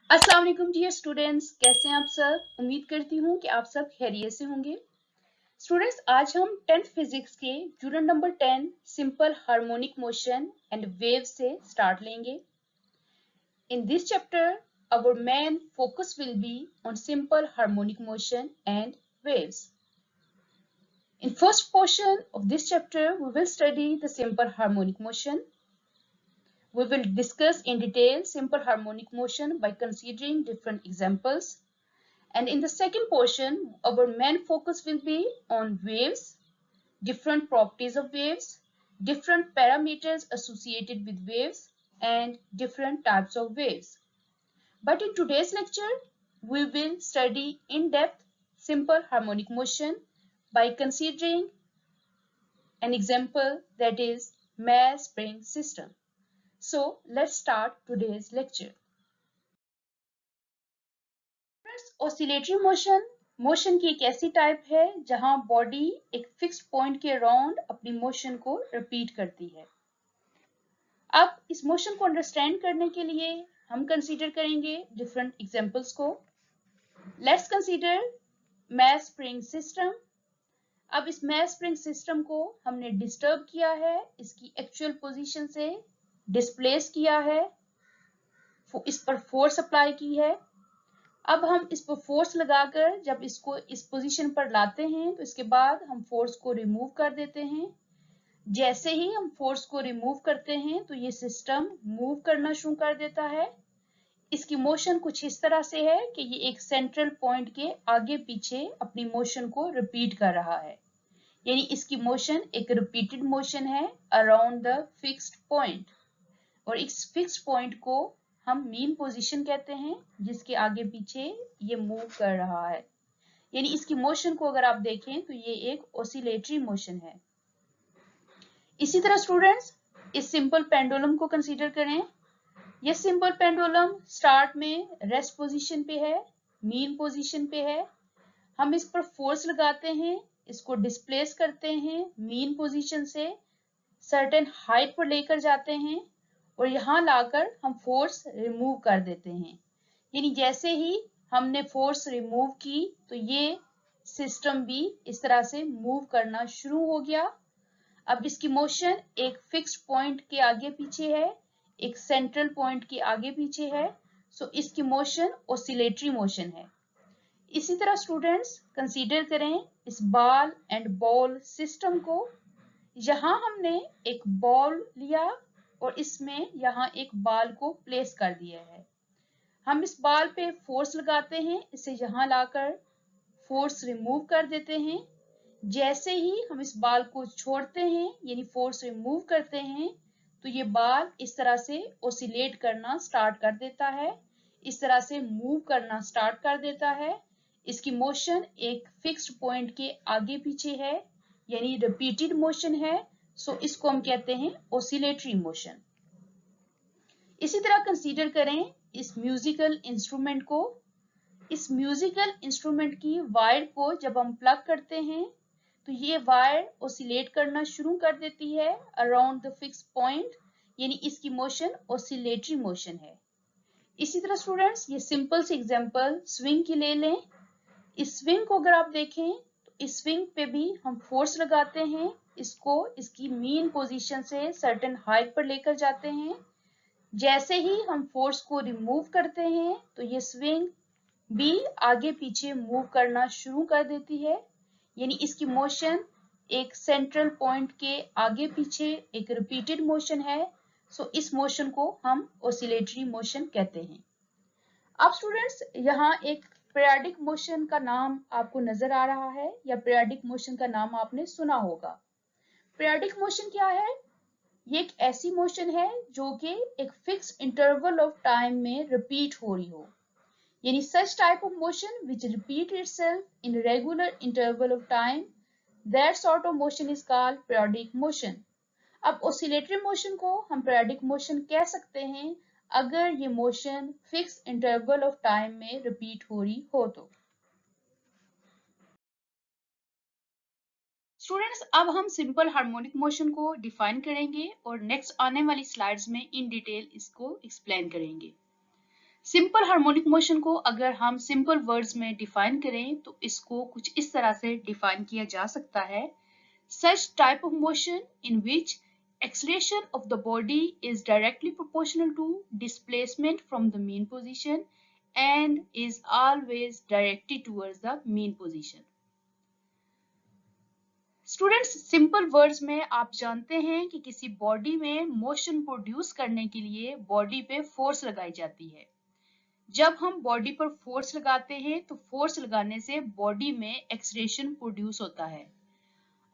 अस्सलाम वालेकुम dear students, कैसे हैं आप सब। उम्मीद करती हूँ कि आप सब खैरियत से होंगे। स्टूडेंट्स, आज हम 10th फिजिक्स के unit number 10 simple harmonic motion and wave से स्टार्ट लेंगे। In this chapter our main focus will be on simple harmonic motion and waves. In first portion of this chapter we will study the simple harmonic motion. We will discuss in detail simple harmonic motion by considering different examples. And in the second portion, our main focus will be on waves, different properties of waves, different parameters associated with waves, and different types of waves. But in today's lecture, we will study in depth simple harmonic motion by considering an example, that is Mayer spring system. So let's start today's lecture. Oscillatory motion की एक ऐसी type है जहां body एक fixed point के around अपनी motion को repeat करती है। अब इस मोशन को अंडरस्टैंड करने के लिए हम कंसीडर करेंगे डिफरेंट एग्जांपल्स को। लेट्स कंसीडर मैयर स्प्रिंग सिस्टम। अब इस मैयर स्प्रिंग सिस्टम को हमने डिस्टर्ब किया है, इसकी एक्चुअल पोजीशन से डिस्प्लेस किया है, इस पर फोर्स अप्लाई की है। अब हम इस पर फोर्स लगाकर जब इसको इस पोजीशन पर लाते हैं तो इसके बाद हम फोर्स को रिमूव कर देते हैं। जैसे ही हम फोर्स को रिमूव करते हैं तो ये सिस्टम मूव करना शुरू कर देता है। इसकी मोशन कुछ इस तरह से है कि ये एक सेंट्रल पॉइंट के आगे पीछे अपनी मोशन को रिपीट कर रहा है, यानी इसकी मोशन एक रिपीटेड मोशन है अराउंड द फिक्स्ड पॉइंट। और इस फिक्स्ड पॉइंट को हम मीन पोजीशन कहते हैं, जिसके आगे पीछे ये मूव कर रहा है। यानी इसकी मोशन को अगर आप देखें तो ये एक ऑसिलेटरी मोशन है। इसी तरह स्टूडेंट्स, इस सिंपल पेंडुलम को कंसीडर करें। ये सिंपल पेंडुलम स्टार्ट में रेस्ट पोजीशन पे है, मीन पोजीशन पे है। हम इस पर फोर्स लगाते हैं, इसको डिस्प्लेस करते हैं मीन पोजीशन से सर्टेन हाइट पर लेकर जाते हैं और यहाँ लाकर हम फोर्स रिमूव कर देते हैं। यानी जैसे ही हमने फोर्स रिमूव की तो ये सिस्टम भी इस तरह से मूव करना शुरू हो गया। अब इसकी मोशन एक फिक्स्ड पॉइंट के आगे पीछे है, एक सेंट्रल पॉइंट के आगे पीछे है, सो इसकी मोशन ऑसिलेटरी मोशन है। इसी तरह स्टूडेंट्स कंसीडर करें इस बॉल एंड बॉल सिस्टम को। यहाँ हमने एक बॉल लिया और इसमें यहाँ एक बॉल को प्लेस कर दिया है। हम इस बॉल पे फोर्स लगाते हैं, इसे यहाँ लाकर फोर्स रिमूव कर देते हैं। जैसे ही हम इस बॉल को छोड़ते हैं यानी फोर्स रिमूव करते हैं तो ये बॉल इस तरह से ऑसिलेट करना स्टार्ट कर देता है, इस तरह से मूव करना स्टार्ट कर देता है। इसकी मोशन एक फिक्स्ड पॉइंट के आगे पीछे है, यानी रिपीटेड मोशन है, सो इसको हम कहते हैं ऑसिलेटरी मोशन। इसी तरह कंसीडर करें इस म्यूजिकल इंस्ट्रूमेंट को। इस म्यूजिकल इंस्ट्रूमेंट की वायर को जब हम प्लग करते हैं तो ये वायर ऑसिलेट करना शुरू कर देती है अराउंड द फिक्स पॉइंट, यानी इसकी मोशन ऑसिलेटरी मोशन है। इसी तरह स्टूडेंट्स, ये सिंपल से एग्जांपल स्विंग की ले लें। इस स्विंग को अगर आप देखें तो इस स्विंग पे भी हम फोर्स लगाते हैं, इसको इसकी मीन पोजीशन से सर्टेन हाइट पर लेकर जाते हैं। जैसे ही हम फोर्स को रिमूव करते हैं तो ये स्विंग भी आगे पीछे मूव करना शुरू कर देती है, यानी इसकी मोशन एक सेंट्रल पॉइंट के आगे पीछे एक रिपीटेड मोशन है, सो इस मोशन को हम ऑसिलेटरी मोशन कहते हैं। अब स्टूडेंट्स, यहाँ एक पीरियोडिक मोशन का नाम आपको नजर आ रहा है या पीरियोडिक मोशन का नाम आपने सुना होगा। पीरियोडिक मोशन क्या है? ये एक ऐसी मोशन है जो कि एक फिक्स इंटरवल ऑफ टाइम में रिपीट हो रही हो, यानी such type of motion which repeat itself in regular interval of time, that sort of motion is called periodic motion. अब oscillatory motion को हम periodic motion कह सकते हैं अगर ये motion fix interval of time में रिपीट हो रही हो तो। स्टूडेंट्स, अब हम सिंपल हार्मोनिक मोशन को डिफाइन करेंगे और नेक्स्ट आने वाली स्लाइड्स में इन डिटेल इसको एक्सप्लेन करेंगे। सिंपल हार्मोनिक मोशन को अगर हम सिंपल वर्ड्स में डिफाइन करें तो इसको कुछ इस तरह से डिफाइन किया जा सकता है. Such type of motion in which acceleration of the body is directly proportional to displacement from the mean position and is always directed towards the mean position. Students, simple words में आप जानते हैं कि किसी बॉडी में motion produce करने के लिए बॉडी पे फोर्स लगाई जाती है. जब हम बॉडी पर फोर्स लगाते हैं तो फोर्स लगाने से बॉडी में एक्सलेरेशन प्रोड्यूस होता है.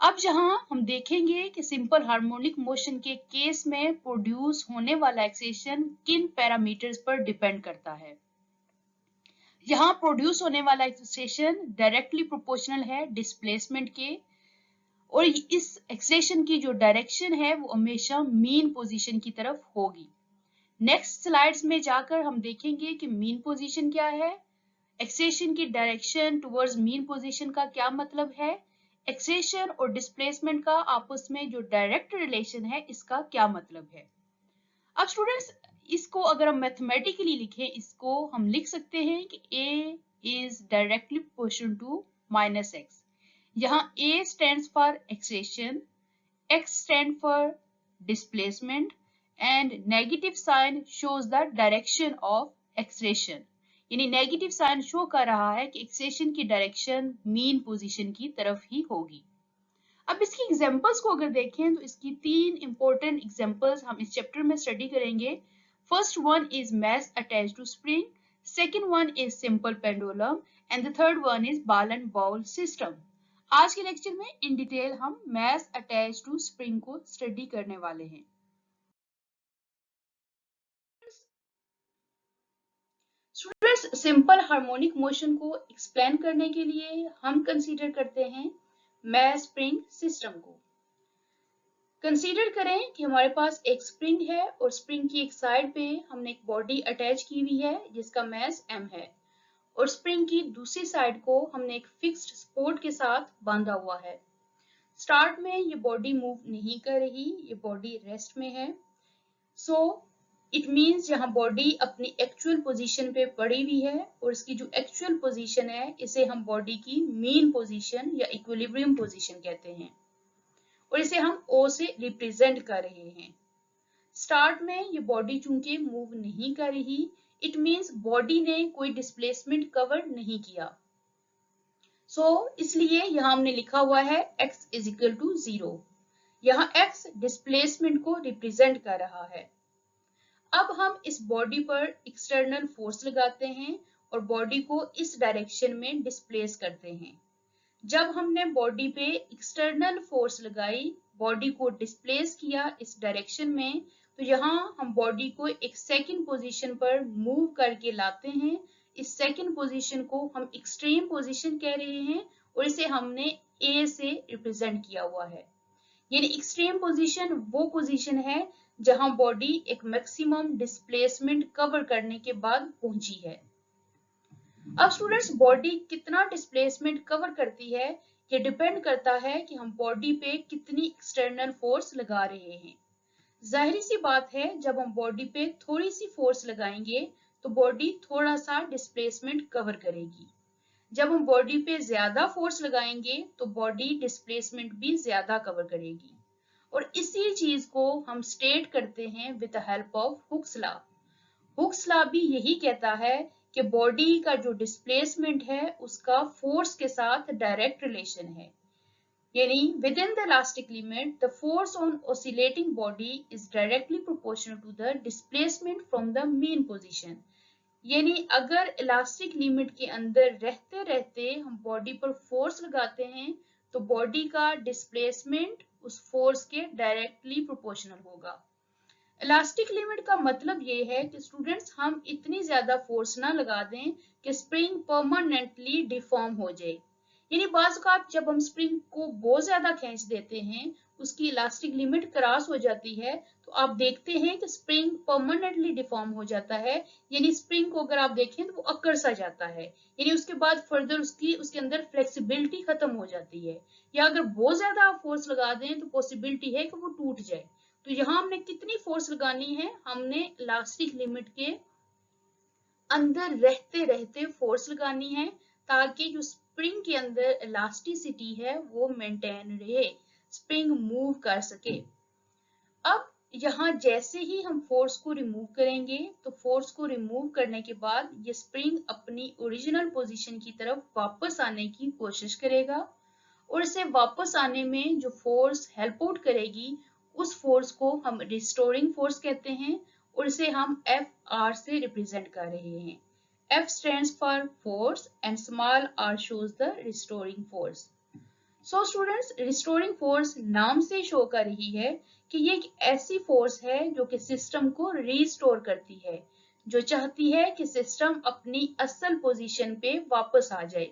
अब जहां हम देखेंगे कि सिंपल हार्मोनिक मोशन के केस में प्रोड्यूस होने वाला एक्सेलेरेशन किन पैरामीटर्स पर डिपेंड करता है. यहाँ प्रोड्यूस होने वाला एक्सेलेरेशन डायरेक्टली प्रोपोर्शनल है डिस्प्लेसमेंट के, और इस एक्सेलेरेशन की जो डायरेक्शन है वो हमेशा मीन पोजीशन की तरफ होगी. नेक्स्ट स्लाइड्स में जाकर हम देखेंगे कि मीन पोजीशन क्या है, एक्सेलेरेशन की डायरेक्शन टुवर्ड्स मीन पोजीशन का क्या मतलब है, एक्सेलेरेशन और डिस्प्लेसमेंट का आपस में जो डायरेक्ट रिलेशन है इसका क्या मतलब है. अब स्टूडेंट्स, इसको अगर हम मैथमेटिकली लिखें, इसको हम लिख सकते हैं कि A is directly proportional to minus x. यहाँ A stands for acceleration, x stands for displacement and negative sign shows the direction of acceleration. यानी नेगेटिव साइन शो कर रहा है कि एक्सेलेरेशन की डायरेक्शन मीन पोजीशन की तरफ ही होगी. अब इसकी एग्जांपल्स को अगर देखें तो इसकी 3 इंपॉर्टेंट एग्जांपल्स हम इस चैप्टर में स्टडी करेंगे. First one is mass attached to spring, second one is simple pendulum and the third one is ball and bowl system. आज के लेक्चर में इन डिटेल हम मैस अटैच्ड टू स्प्रिंग को study करने वाले हैं. स्टूडेंट्स, सिंपल हार्मोनिक मोशन को explain करने के लिए हम कंसीडर करते हैं मैस स्प्रिंग सिस्टम को. कंसीडर करें कि हमारे पास एक स्प्रिंग है और स्प्रिंग की एक साइड पे हमने एक बॉडी अटैच की हुई है जिसका मैस m है, और स्प्रिंग की दूसरी साइड को हमने एक फिक्स्ड सपोर्ट के साथ बांधा हुआ है. स्टार्ट में ये बॉडी मूव नहीं कर रही, ये बॉडी रेस्ट में है. सो इट मीन्स जहां बॉडी अपनी एक्चुअल पोजीशन पे पड़ी हुई है और इसकी जो एक्चुअल पोजीशन है इसे हम बॉडी की मीन पोजीशन या इक्विलिब्रियम पोजीशन कहते हैं, और इसे हम O से रिप्रेजेंट कर रहे हैं. स्टार्ट में ये बॉडी चूंकि मूव नहीं कर रही, इट मीन्स बॉडी ने कोई डिस्प्लेसमेंट कवर नहीं किया. इसलिए यहाँ हमने लिखा हुआ है x इज इक्वल टू 0. यहाँ x डिस्प्लेसमेंट को रिप्रेजेंट कर रहा है. अब हम इस बॉडी पर एक्सटर्नल फोर्स लगाते हैं और बॉडी को इस डायरेक्शन में डिस्प्लेस करते हैं. जब हमने बॉडी पे एक्सटर्नल फोर्स लगाई, बॉडी को डिस्प्लेस किया इस डायरेक्शन में, तो यहाँ हम बॉडी को एक सेकंड पोजीशन पर मूव करके लाते हैं. इस सेकंड पोजीशन को हम एक्सट्रीम पोजीशन कह रहे हैं और इसे हमने A से रिप्रेजेंट किया हुआ है. यानी एक्सट्रीम पोजीशन वो पोजीशन है जहां बॉडी एक मैक्सिमम डिस्प्लेसमेंट कवर करने के बाद पहुंची है. अब स्टूडेंट्स, बॉडी कितना डिस्प्लेसमेंट कवर करती है ये डिपेंड करता है कि हम बॉडी पे कितनी एक्सटर्नल फोर्स लगा रहे हैं. जाहिर सी बात है, जब हम बॉडी पे थोड़ी सी फोर्स लगाएंगे तो बॉडी थोड़ा सा डिस्प्लेसमेंट कवर करेगी. जब हम बॉडी पे ज्यादा फोर्स लगाएंगे तो बॉडी डिस्प्लेसमेंट भी ज्यादा कवर करेगी, और इसी चीज को हम स्टेट करते हैं with the help of Hooke's law. Hooke's law भी यही कहता है कि बॉडी का जो डिस्प्लेसमेंट है उसका फोर्स के साथ डायरेक्ट रिलेशन है. यानी within the elastic limit the force on oscillating body is directly proportional to the displacement from the mean position. यानी अगर इलास्टिक लिमिट के अंदर रहते रहते हम बॉडी पर फोर्स लगाते हैं तो बॉडी का डिस्प्लेसमेंट उस फोर्स के डायरेक्टली प्रोपोर्शनल होगा. इलास्टिक लिमिट का मतलब ये है कि स्टूडेंट्स, हम इतनी ज्यादा फोर्स ना लगा दें कि स्प्रिंग परमानेंटली डिफॉर्म हो जाए. यानी बाज़ औक़ात जब हम स्प्रिंग को बहुत ज्यादा खींच देते हैं, उसकी इलास्टिक लिमिट क्रॉस हो जाती है, तो आप देखते हैं कि स्प्रिंग परमानेंटली डिफॉर्म हो जाता है. यानी स्प्रिंग को अगर आप देखें तो वो अकड़ सा जाता है, यानी उसके बाद फर्दर उसके अंदर फ्लेक्सिबिलिटी खत्म हो जाती है. या अगर बहुत ज्यादा आप फोर्स लगा दें तो पॉसिबिलिटी है कि वो टूट जाए. तो यहाँ हमने कितनी फोर्स लगानी है, हमने इलास्टिक लिमिट के अंदर रहते रहते फोर्स लगानी है ताकि जो स्प्रिंग के अंदर इलास्टिसिटी है वो मेंटेन रहे, स्प्रिंग मूव कर सके। अब यहाँ जैसे ही हम फोर्स को रिमूव करेंगे तो फोर्स को रिमूव करने के बाद ये स्प्रिंग अपनी ओरिजिनल पोजीशन की तरफ वापस आने की कोशिश करेगा और इसे वापस आने में जो फोर्स हेल्प आउट करेगी उस फोर्स को हम रिस्टोरिंग फोर्स कहते हैं और इसे हम एफ आर से रिप्रेजेंट कर रहे हैं। F stands for force and small r shows the restoring force. So students, restoring force नाम से शो कर रही है कि ये एक ऐसी फोर्स है जो कि सिस्टम को रीस्टोर करती है, जो चाहती है कि सिस्टम अपनी असल पोजीशन पे वापस आ जाए।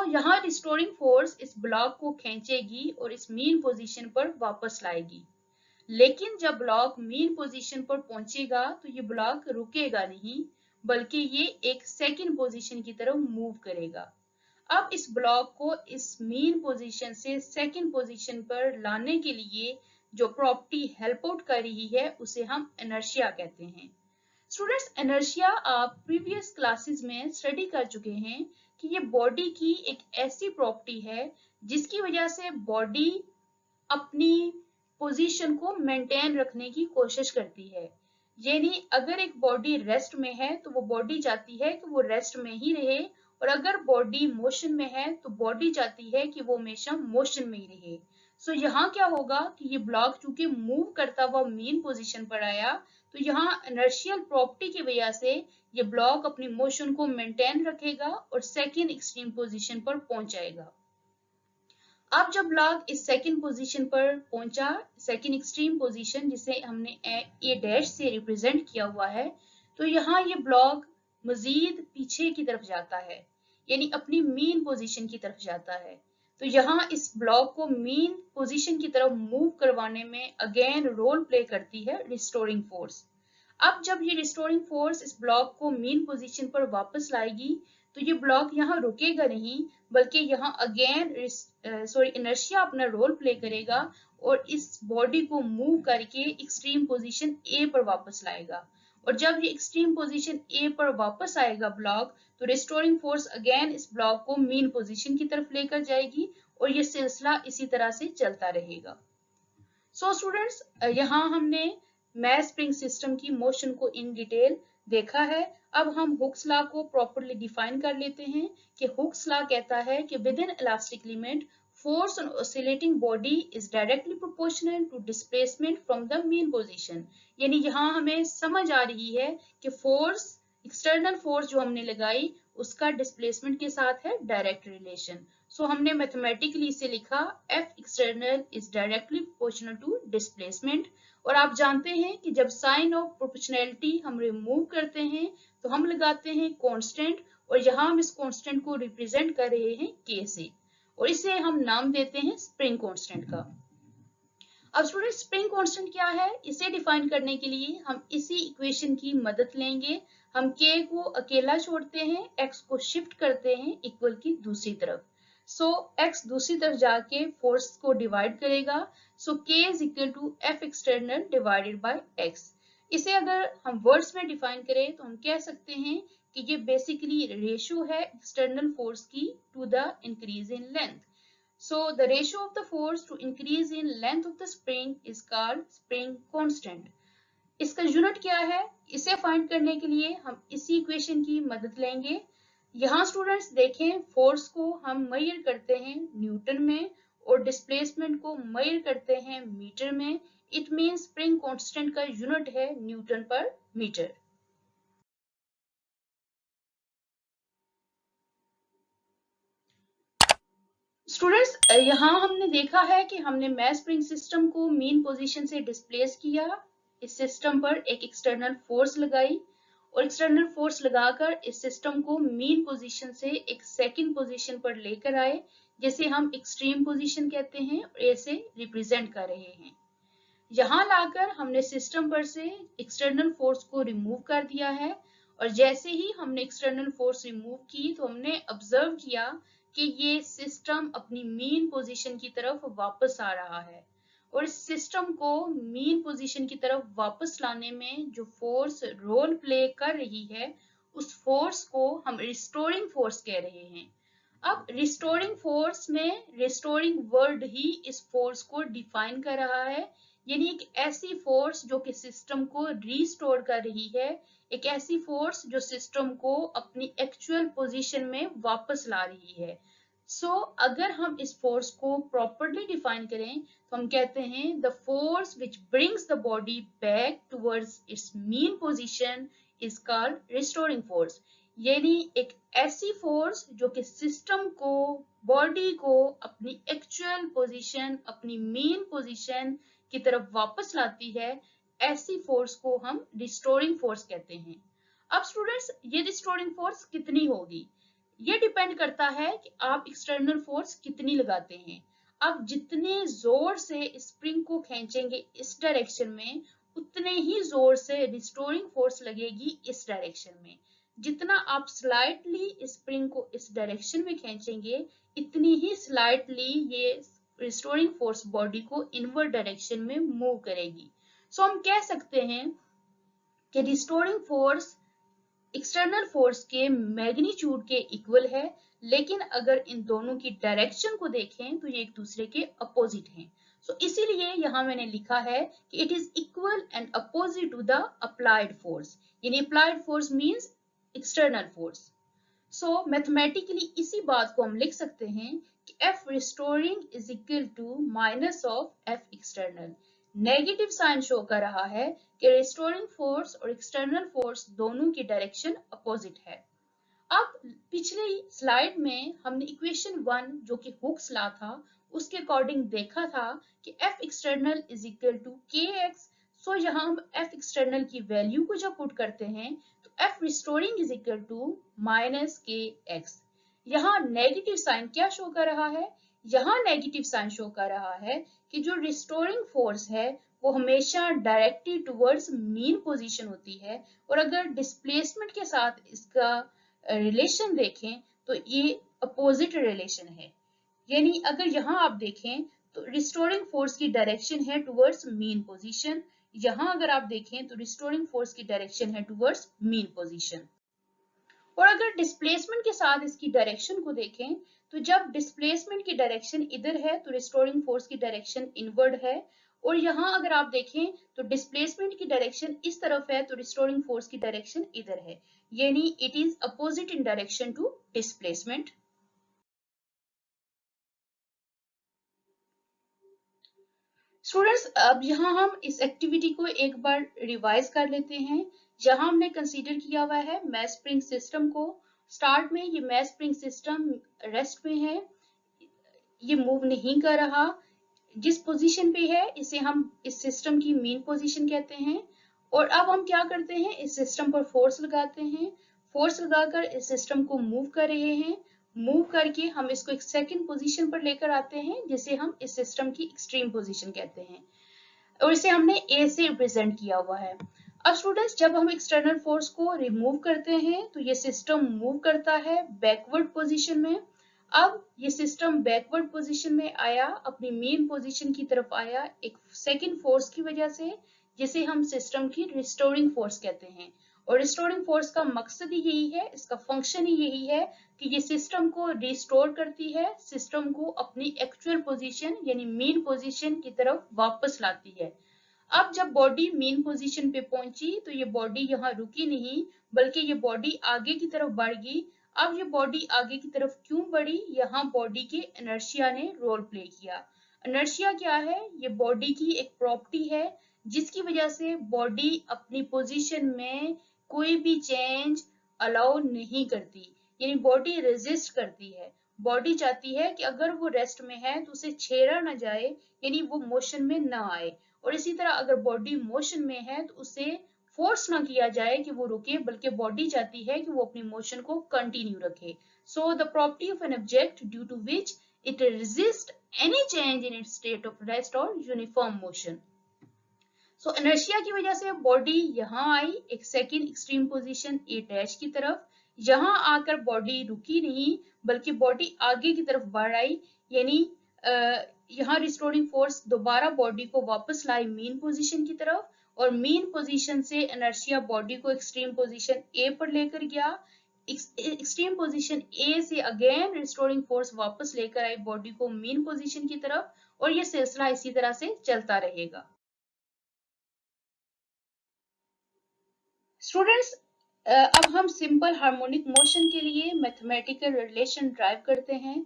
यहाँ रिस्टोरिंग फोर्स इस ब्लॉक को खींचेगी और इस मीन पोजीशन पर वापस लाएगी। लेकिन जब ब्लॉक मीन पोजीशन पर पहुंचेगा तो ये ब्लॉक रुकेगा नहीं, बल्कि ये एक सेकंड पोजीशन की तरफ मूव करेगा। अब इस ब्लॉक को इस मीन पोजीशन से सेकंड पोजीशन पर लाने के लिए जो प्रॉपर्टी हेल्प आउट कर रही है उसे हम इनर्शिया कहते हैं। स्टूडेंट्स, इनर्शिया आप प्रीवियस क्लासेस में स्टडी कर चुके हैं कि ये बॉडी की एक ऐसी प्रॉपर्टी है जिसकी वजह से बॉडी अपनी पोजीशन को मेंटेन रखने की कोशिश करती है। यानी अगर एक बॉडी रेस्ट में है तो वो बॉडी चाहती है कि वो रेस्ट में ही रहे, और अगर बॉडी मोशन में है तो बॉडी चाहती है कि वो हमेशा मोशन में ही रहे। यहाँ क्या होगा कि ये ब्लॉक चूंकि मूव करता हुआ मेन पोजीशन पर आया तो यहाँ इनर्शियल प्रॉपर्टी की वजह से ये ब्लॉक अपनी मोशन को मेंटेन रखेगा और सेकेंड एक्सट्रीम पोजीशन पर पहुंच जाएगा। अब जब ब्लॉक इस सेकंड पोजीशन पर पहुंचा, सेकंड एक्सट्रीम पोजीशन जिसे हमने ए डैश से रिप्रेजेंट किया हुआ है, तो यहाँ ये ब्लॉक मजीद पीछे की तरफ जाता है, यानी अपनी मीन पोजीशन की तरफ जाता है। तो यहाँ इस ब्लॉक को मीन पोजीशन की तरफ मूव करवाने में अगेन रोल प्ले करती है रिस्टोरिंग फोर्स। अब जब ये रिस्टोरिंग फोर्स इस ब्लॉक को मीन पोजीशन पर वापस लाएगी तो ये ब्लॉक यहाँ रुकेगा नहीं, बल्कि यहाँ अगेन इनर्शिया अपना रोल प्ले करेगा और इस बॉडी को मूव करके एक्सट्रीम पोजीशन ए पर वापस लाएगा। और जब ये एक्सट्रीम पोजीशन ए पर वापस आएगा ब्लॉक, तो रिस्टोरिंग फोर्स अगेन इस ब्लॉक को मीन पोजीशन की तरफ लेकर जाएगी और ये सिलसिला इसी तरह से चलता रहेगा। स्टूडेंट्स, यहाँ हमने मैस स्प्रिंग सिस्टम की मोशन को इन डिटेल देखा है। अब हम हुक्स लॉ को प्रॉपर्ली डिफाइन कर लेते हैं कि हुक्स लॉ कहता है कि with in elastic limit force on oscillating body is directly proportional to displacement from the mean position। यानी यहाँ हमें समझ आ रही है कि फोर्स, एक्सटर्नल फोर्स जो हमने लगाई उसका डिस्प्लेसमेंट के साथ है डायरेक्ट रिलेशन। हमने मैथमेटिकली इसे लिखा F external is directly proportional to displacement। और आप जानते हैं कि जब साइन ऑफ प्रोपोर्शनैलिटी हम रिमूव करते हैं तो हम लगाते हैं कांस्टेंट, और यहाँ हम इस कांस्टेंट को रिप्रेजेंट कर रहे हैं K से, और इसे हम नाम देते हैं स्प्रिंग कांस्टेंट का। अब स्टूडेंट, स्प्रिंग कांस्टेंट क्या है, इसे डिफाइन करने के लिए हम इसी इक्वेशन की मदद लेंगे। हम K को अकेला छोड़ते हैं, X को शिफ्ट करते हैं इक्वल की दूसरी तरफ। X दूसरी तरफ जाके फोर्स को डिवाइड करेगा। K is equal to F external divided by X। इसे अगर हम वर्ड्स में डिफाइन करें तो हम कह सकते हैं कि ये बेसिकली रेशियो है एक्सटर्नल फोर्स की to the increase in length. The ratio of the force to increase in length of the spring is called spring constant। इसका यूनिट क्या है, इसे फाइंड करने के लिए हम इसी इक्वेशन की मदद लेंगे। यहाँ स्टूडेंट्स देखें, फोर्स को हम मेजर करते हैं न्यूटन में और डिस्प्लेसमेंट को मेजर करते हैं मीटर में। इट मीन स्प्रिंग कांस्टेंट का यूनिट है न्यूटन पर मीटर। स्टूडेंट्स, यहाँ हमने देखा है कि हमने मैस स्प्रिंग सिस्टम को मीन पोजीशन से डिस्प्लेस किया, इस सिस्टम पर एक एक्सटर्नल फोर्स लगाई और एक्सटर्नल फोर्स लगाकर इस सिस्टम को मीन पोजीशन से एक सेकंड पोजीशन पर लेकर आए, जिसे हम एक्सट्रीम पोजीशन कहते हैं और ऐसे रिप्रेजेंट कर रहे हैं। यहाँ लाकर हमने सिस्टम पर से एक्सटर्नल फोर्स को रिमूव कर दिया है, और जैसे ही हमने एक्सटर्नल फोर्स रिमूव की तो हमने ऑब्जर्व किया कि ये सिस्टम अपनी मीन पोजीशन की तरफ वापस आ रहा है, और इस सिस्टम को मीन पोजीशन की तरफ वापस लाने में जो फोर्स रोल प्ले कर रही है उस फोर्स को हम रिस्टोरिंग फोर्स कह रहे हैं। अब रिस्टोरिंग फोर्स में रिस्टोरिंग वर्ड ही इस फोर्स को डिफाइन कर रहा है, यानी एक ऐसी फोर्स जो कि सिस्टम को रिस्टोर कर रही है, एक ऐसी फोर्स जो सिस्टम को अपनी एक्चुअल पोजीशन में वापस ला रही है। अगर हम इस फोर्स को प्रॉपर्ली डिफाइन करें तो हम कहते हैं the force which brings the body back towards it's mean position is called restoring force. यानी एक ऐसी फोर्स जो कि सिस्टम को, बॉडी को अपनी एक्चुअल पोजीशन, अपनी मीन पोजीशन की तरफ वापस लाती है, ऐसी फोर्स को हम रिस्टोरिंग फोर्स कहते हैं। अब स्टूडेंट्स, ये रिस्टोरिंग फोर्स कितनी होगी, ये डिपेंड करता है कि आप एक्सटर्नल फोर्स कितनी लगाते हैं। आप जितने जोर से स्प्रिंग को खींचेंगे इस डायरेक्शन में, उतने ही जोर से रिस्टोरिंग फोर्स लगेगी इस डायरेक्शन में। जितना आप स्लाइटली स्प्रिंग को इस डायरेक्शन में खींचेंगे, इतनी ही स्लाइटली ये रिस्टोरिंग फोर्स बॉडी को इनवर्ड डायरेक्शन में मूव करेगी। हम कह सकते हैं कि रिस्टोरिंग फोर्स एक्सटर्नल फोर्स के मैग्नीट्यूड के इक्वल है, लेकिन अगर इन दोनों की डायरेक्शन को देखें तो ये एक दूसरे के अपोजिट हैं। इसीलिए यहां मैंने लिखा है कि it is equal and opposite to the applied force, यानी applied force means external force. Mathematically इसी बात को हम लिख सकते हैं कि F restoring is equal to minus of F external. Negative sign show कर रहा है कि रिस्टोरिंग फोर्स और एक्सटर्नल फोर्स दोनों की डायरेक्शन अपोजिट है। अब पिछली स्लाइड में हमने इक्वेशन 1 जो कि हुक्स लॉ था, उसके अकॉर्डिंग देखा था कि F external is equal to kx। यहाँ हम F एक्सटर्नल की वैल्यू को जब पुट करते हैं तो F restoring is equal to minus kx। यहाँ नेगेटिव साइन क्या शो कर रहा है, यहाँ नेगेटिव साइन शो कर रहा है कि जो रिस्टोरिंग फोर्स है वो हमेशा डायरेक्टेड टुवर्ड्स मीन पोजीशन होती है, और अगर डिस्प्लेसमेंट के साथ इसका रिलेशन देखें तो ये अपोजिट रिलेशन है। यानी अगर यहाँ आप देखें तो रिस्टोरिंग फोर्स की डायरेक्शन है टुवर्ड्स मीन पोजीशन, यहाँ अगर आप देखें तो रिस्टोरिंग फोर्स की डायरेक्शन है टुवर्ड्स मीन पोजीशन। और अगर डिस्प्लेसमेंट के साथ इसकी डायरेक्शन को देखें तो जब डिस्प्लेसमेंट की डायरेक्शन इधर है तो रिस्टोरिंग फोर्स की डायरेक्शन इनवर्ड है, और यहाँ अगर आप देखें तो डिस्प्लेसमेंट की डायरेक्शन इस तरफ है तो रिस्टोरिंग फोर्स की डायरेक्शन इधर है, यानी it is opposite in direction to displacement. Students, अब यहाँ हम इस एक्टिविटी को एक बार रिवाइज कर लेते हैं। जहां हमने कंसीडर किया हुआ है मैस स्प्रिंग सिस्टम को। स्टार्ट में ये मैस स्प्रिंग सिस्टम रेस्ट में है, ये मूव नहीं कर रहा। जिस पोजीशन पे है इसे हम इस सिस्टम की मीन पोजीशन कहते हैं। और अब हम क्या करते हैं, इस सिस्टम पर फोर्स लगाते हैं। फोर्स लगाकर इस सिस्टम को मूव कर रहे हैं। मूव करके हम इसको एक सेकंड पोजीशन पर लेकर आते हैं, जिसे हम इस सिस्टम की एक्सट्रीम पोजीशन कहते हैं, और इसे हमने ए से रिप्रेजेंट किया हुआ है। अब स्टूडेंट्स, जब हम एक्सटर्नल फोर्स को रिमूव करते हैं तो ये सिस्टम मूव करता है बैकवर्ड पोजीशन में। अब ये सिस्टम बैकवर्ड पोजीशन में आया, अपनी मेन पोजीशन की तरफ आया एक सेकंड फोर्स की वजह से, जिसे हम सिस्टम की रिस्टोरिंग फोर्स कहते हैं। और रिस्टोरिंग फोर्स का मकसद ही यही है, इसका फंक्शन ही यही है कि ये सिस्टम को रिस्टोर करती है, सिस्टम को अपनी एक्चुअल पोजीशन यानी मेन पोजीशन की तरफ वापस लाती है। अब जब बॉडी मेन पोजीशन पे पहुंची तो ये बॉडी यहाँ रुकी नहीं, बल्कि ये बॉडी आगे की तरफ बढ़ गई। अब ये बॉडी आगे की तरफ क्यों बढ़ी, यहाँ बॉडी के इनर्शिया ने रोल प्ले किया। इनर्शिया क्या है, ये बॉडी की एक प्रॉपर्टी है जिसकी वजह से बॉडी अपनी पोजीशन में कोई भी चेंज अलाउ नहीं करती, यानी बॉडी रेजिस्ट करती है। बॉडी चाहती है कि अगर वो रेस्ट में है तो उसे छेड़ा ना जाए, यानी वो मोशन में ना आए। और इसी तरह अगर बॉडी मोशन में है तो उसे फोर्स ना किया जाए कि वो रुके, बल्कि बॉडी चाहती है कि वो अपनी मोशन को कंटिन्यू रखे। So the property of an object due to which it resist any change in its state of rest और यूनिफॉर्म मोशन। सो इनर्शिया की वजह से बॉडी यहाँ आई एक second extreme position A dash की तरफ। यहाँ आकर बॉडी रुकी नहीं, बल्कि बॉडी आगे की तरफ बढ़ आई, यानी यहाँ रिस्टोरिंग फोर्स दोबारा बॉडी को वापस लाई मेन पोजीशन की तरफ। और मीन पोजीशन से इनर्शिया बॉडी को एक्सट्रीम पोजीशन ए पर लेकर गया, एक्सट्रीम पोजीशन ए से अगेन रिस्टोरिंग फोर्स वापस लेकर आई बॉडी को मीन पोजीशन की तरफ, और ये सिलसिला इसी तरह से चलता रहेगा। स्टूडेंट्स, अब हम सिंपल हार्मोनिक मोशन के लिए मैथमेटिकल रिलेशन ड्राइव करते हैं,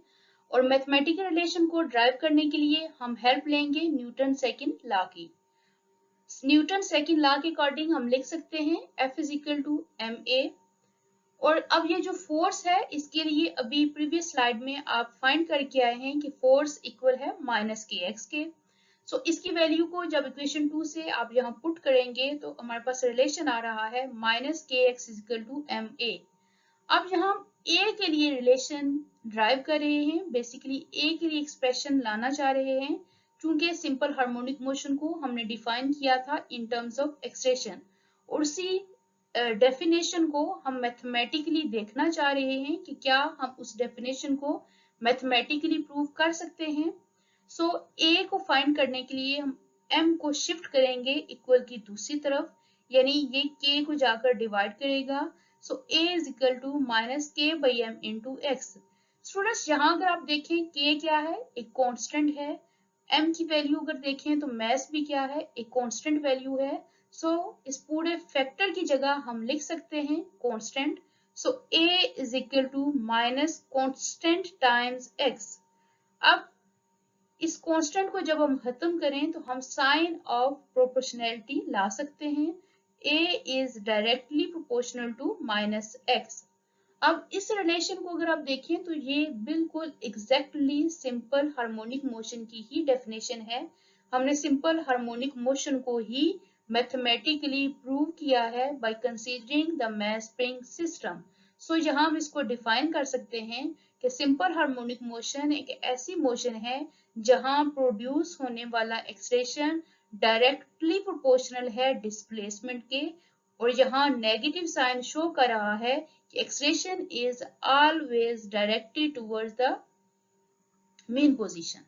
और मैथमेटिकल रिलेशन को ड्राइव करने के लिए हम हेल्प लेंगे न्यूटन सेकंड लॉ की। न्यूटन सेकंड लॉ के अकॉर्डिंग हम लिख सकते हैं F is equal to ma, और अब ये जो फोर्स है इसके लिए अभी प्रीवियस स्लाइड में आप फाइंड करके आए हैं कि फोर्स इक्वल है माइनस kx के। सो इसकी वैल्यू को जब इक्वेशन 2 से आप यहाँ पुट करेंगे तो हमारे पास रिलेशन आ रहा है minus kx is equal to ma। अब यहाँ a के लिए रिलेशन ड्राइव कर रहे हैं, बेसिकली a के लिए एक्सप्रेशन लाना चाह रहे हैं, चूंकि सिंपल हार्मोनिक मोशन को हमने डिफाइन किया था इन टर्म्स ऑफ एक्सप्रेशन, और उसी डेफिनेशन को हम मैथमेटिकली देखना चाह रहे हैं कि क्या हम उस डेफिनेशन को मैथमेटिकली प्रूव कर सकते हैं। सो a को फाइंड करने के लिए हम m को शिफ्ट करेंगे इक्वल की दूसरी तरफ, यानी ये k को जाकर डिवाइड करेगा। So a is equal to minus k by m into x. Students, यहाँ अगर आप देखें k क्या है, एक कांस्टेंट है, m की वैल्यू अगर देखें तो मैस भी क्या है, एक कांस्टेंट वैल्यू है। सो इस पूरे फैक्टर की जगह हम लिख सकते हैं constant. So a is equal to minus constant times x। अब इस कांस्टेंट को जब हम खत्म करें तो हम साइन ऑफ प्रोपोर्शनैलिटी ला सकते हैं, a is directly proportional to minus x। अब इस रिलेशन को अगर आप देखें तो ये बिल्कुल एग्जैक्टली सिंपल हार्मोनिक मोशन की ही डेफिनेशन है। हमने सिंपल हार्मोनिक मोशन को ही मैथमेटिकली प्रूव किया है by considering the mass spring system. So यहाँ हम इसको डिफाइन कर सकते हैं कि सिंपल हार्मोनिक मोशन एक ऐसी मोशन है जहां प्रोड्यूस होने वाला एक्सलेशन डायरेक्टली प्रोपोर्शनल है डिस्प्लेसमेंट के, और यहाँ नेगेटिव साइन शो कर रहा है कि acceleration is always directed towards the mean position.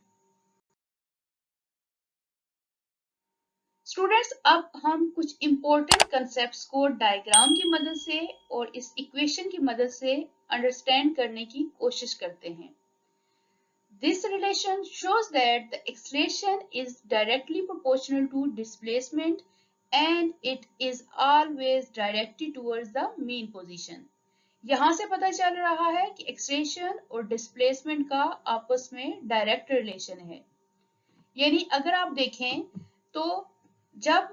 Students, अब हम कुछ इंपॉर्टेंट कंसेप्ट्स को डायग्राम की मदद से और इस इक्वेशन की मदद से अंडरस्टैंड करने की कोशिश करते हैं। This relation shows that the acceleration is directly proportional to displacement and it is always directed towards the mean position. यहाँ से पता चल रहा है कि एक्सलेशन और डिस्प्लेसमेंट का आपस में डायरेक्ट रिलेशन है, यानी अगर आप देखें तो जब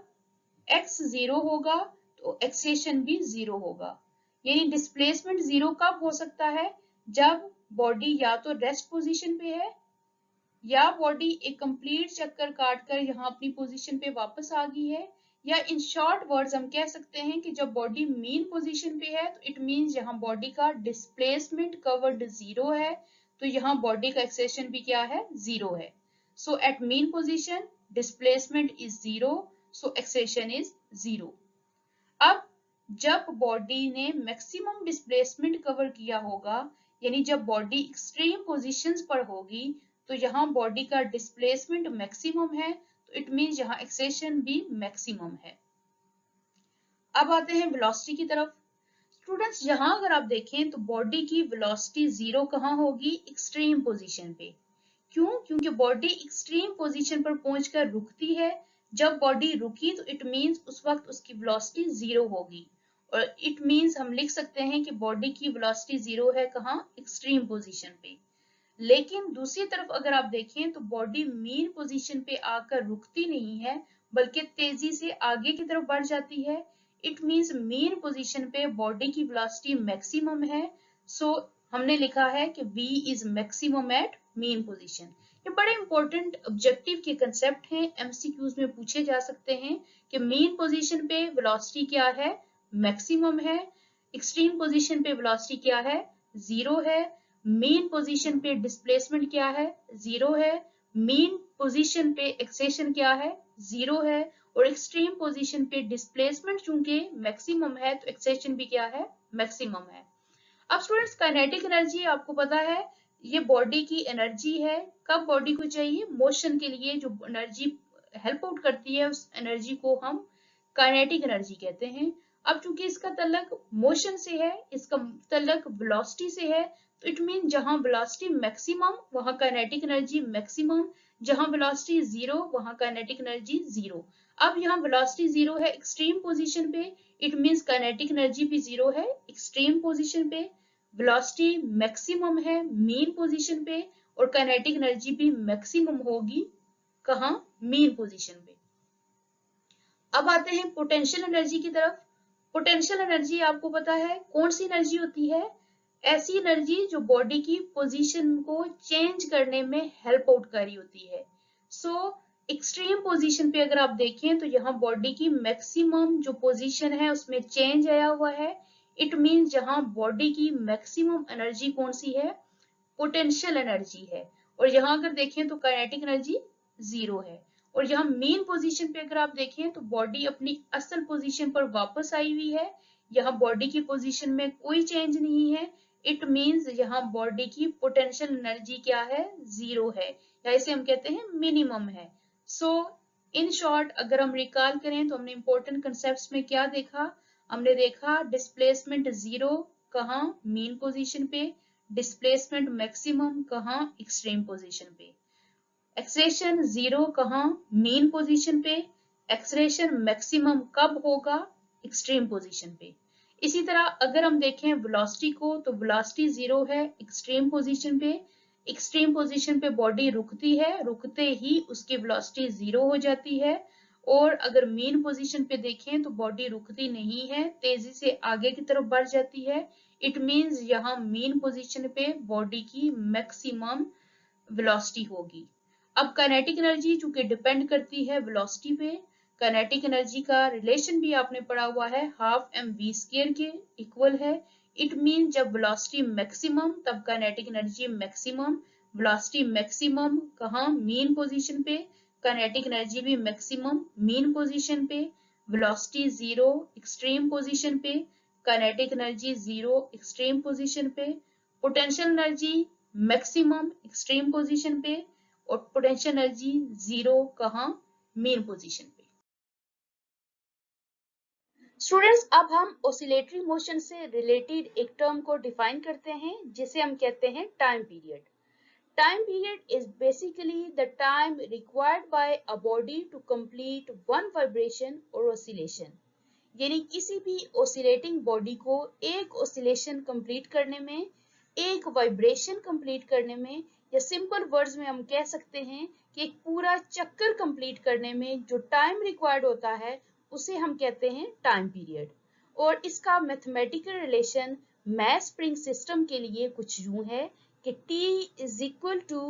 x 0 होगा तो एक्सलेशन भी 0 होगा, यानी डिस्प्लेसमेंट 0 कब हो सकता है, जब बॉडी या तो रेस्ट पोजीशन पे है या बॉडी एक कंप्लीट चक्कर काटकर यहाँ अपनी पोजीशन पे वापस आ गई है, या इन शॉर्ट वर्ड्स हम कह सकते हैं कि जब बॉडी मीन पोजीशन पे है तो इट मींस यहाँ बॉडी का डिस्प्लेसमेंट कवर्ड 0 है, तो यहाँ बॉडी का एक्सेशन भी क्या है, 0 है। So at mean position displacement is 0, so acceleration is 0। अब जब बॉडी ने मैक्सिमम डिस्प्लेसमेंट कवर किया होगा, यानी जब बॉडी एक्सट्रीम पोजीशंस पर होगी, तो यहाँ बॉडी का डिस्प्लेसमेंट मैक्सिमम है, तो इट मींस यहाँ एक्सेशन भी मैक्सिमम है। अब आते हैं वेलोसिटी की तरफ। स्टूडेंट्स, यहाँ अगर आप देखें तो बॉडी की वेलोसिटी 0 कहाँ होगी, एक्सट्रीम पोजीशन पे। क्यों? क्योंकि बॉडी एक्सट्रीम पोजीशन पर पहुंचकर रुकती है। जब बॉडी रुकी तो इट मींस उस वक्त उसकी वेलोसिटी 0 होगी, और इट मींस हम लिख सकते हैं कि बॉडी की वेलोसिटी 0 है कहाँ, एक्सट्रीम पोजीशन पे। लेकिन दूसरी तरफ अगर आप देखें तो बॉडी मीन पोजीशन पे आकर रुकती नहीं है, बल्कि तेजी से आगे की तरफ बढ़ जाती है। इट मींस मीन पोजीशन पे बॉडी की वेलोसिटी मैक्सिमम है। सो हमने लिखा है कि v is maximum at mean position. ये बड़े इंपॉर्टेंट ऑब्जेक्टिव के कंसेप्ट हैं, एमसीक्यूज में पूछे जा सकते हैं कि मीन पोजीशन पे वेलोसिटी क्या है, मैक्सिमम है। एक्सट्रीम पोजीशन पे वेलोसिटी क्या है, 0 है। मीन पोजीशन पे डिस्प्लेसमेंट क्या है, 0 है। मीन पोजीशन पे एक्सेशन क्या है, 0 है। और एक्सट्रीम पोजीशन पे डिस्प्लेसमेंट चूंकि मैक्सिमम है तो एक्सेशन भी क्या है, मैक्सिमम है। अब स्टूडेंट्स, काइनेटिक एनर्जी आपको पता है ये बॉडी की एनर्जी है। कब बॉडी को चाहिए, मोशन के लिए जो एनर्जी हेल्प आउट करती है उस एनर्जी को हम काइनेटिक एनर्जी कहते हैं। अब चूंकि इसका तल्लक मोशन से है, इसका तल्लक वेलोसिटी से है, तो इट मीन जहां वेलोसिटी मैक्सिमम वहां काइनेटिक एनर्जी मैक्सिमम, जहां वेलोसिटी जीरो वहां काइनेटिक एनर्जी जीरो। अब यहाँ वेलोसिटी जीरो है एक्सट्रीम पोजीशन पे, इट मींस काइनेटिक एनर्जी भी जीरो है एक्सट्रीम पोजीशन पे। वेलोसिटी मैक्सिमम है मीन पोजीशन पे, और काइनेटिक एनर्जी भी मैक्सिमम होगी कहाँ, मीन पोजीशन पे। अब आते हैं पोटेंशियल एनर्जी की तरफ। पोटेंशियल एनर्जी आपको पता है कौन सी एनर्जी होती है, ऐसी एनर्जी जो बॉडी की पोजीशन को चेंज करने में हेल्प आउट कर रही होती है। सो एक्सट्रीम पोजीशन पे अगर आप देखें तो यहाँ बॉडी की मैक्सिमम जो पोजीशन है उसमें चेंज आया हुआ है। इट मीन्स जहां बॉडी की मैक्सिमम एनर्जी कौन सी है, पोटेंशियल एनर्जी है। और यहाँ अगर देखें तो काइनेटिक एनर्जी जीरो है। और यहाँ मेन पोजीशन पे अगर आप देखें तो बॉडी अपनी असल पोजीशन पर वापस आई हुई है, यहाँ बॉडी की पोजीशन में कोई चेंज नहीं है। इट मींस यहाँ बॉडी की पोटेंशियल एनर्जी क्या है, जीरो है, या इसे हम कहते हैं मिनिमम है। सो इन शॉर्ट अगर हम रिकॉल करें तो हमने इंपॉर्टेंट कंसेप्ट में क्या देखा, हमने देखा डिस्प्लेसमेंट जीरो कहाँ, मीन पोजीशन पे, डिस्प्लेसमेंट मैक्सिमम कहाँ, एक्सट्रीम पोजीशन पे, एक्सलेशन जीरो कहाँ, मीन पोजीशन पे, एक्सलेशन मैक्सिमम कब होगा, एक्सट्रीम पोजीशन पे। इसी तरह अगर हम देखें वेलोसिटी को तो वेलोसिटी जीरो है एक्सट्रीम पोजीशन पे, एक्सट्रीम पोजीशन पे बॉडी रुकती है, रुकते ही उसकी वेलोसिटी जीरो हो जाती है। और अगर मीन पोजीशन पे देखें तो बॉडी रुकती नहीं है, तेजी से आगे की तरफ बढ़ जाती है। इट मींस यहाँ मीन पोजीशन पे बॉडी की मैक्सिमम वेलोसिटी होगी। अब काइनेटिक एनर्जी चूंकि डिपेंड करती है वेलोसिटी पे, काइनेटिक एनर्जी का रिलेशन भी आपने पढ़ा हुआ है हाफ एम वी स्क्वायर के इक्वल है। इट मीन जब वेलोसिटी मैक्सिमम तब kinetic energy maximum, velocity maximum कहाँ, मीन पोजीशन पे, काइनेटिक एनर्जी भी मैक्सिमम मीन पोजीशन पे, वेलोसिटी जीरो एक्सट्रीम पोजीशन पे, kinetic energy zero extreme position पे, potential energy maximum extreme position पे, और पोटेंशियल एनर्जी जीरो कहाँ, मेन पोजीशन पे। स्टूडेंट्स अब हम ऑसिलेटरी मोशन से रिलेटेड एक टर्म को डिफाइन करते हैं जिसे हम कहते हैं time period. Time period is basically the time required by a body to complete one vibration और ऑसिलेशन, यानी किसी भी ऑसिलेटिंग बॉडी को एक ऑसिलेशन कंप्लीट करने में, एक वाइब्रेशन कंप्लीट करने में, या सिंपल वर्ड्स में हम कह सकते हैं कि एक पूरा चक्कर कंप्लीट करने में जो टाइम रिक्वायर्ड होता है उसे हम कहते हैं टाइम पीरियड। और इसका mathematical relation mass spring system के लिए कुछ यूं है कि T is equal to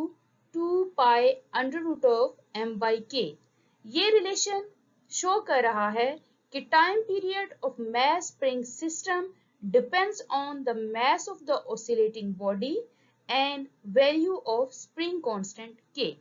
2 pi under root of m/k। ये रिलेशन शो कर रहा है कि time period of mass spring system depends on the mass of the oscillating body and value of spring constant K.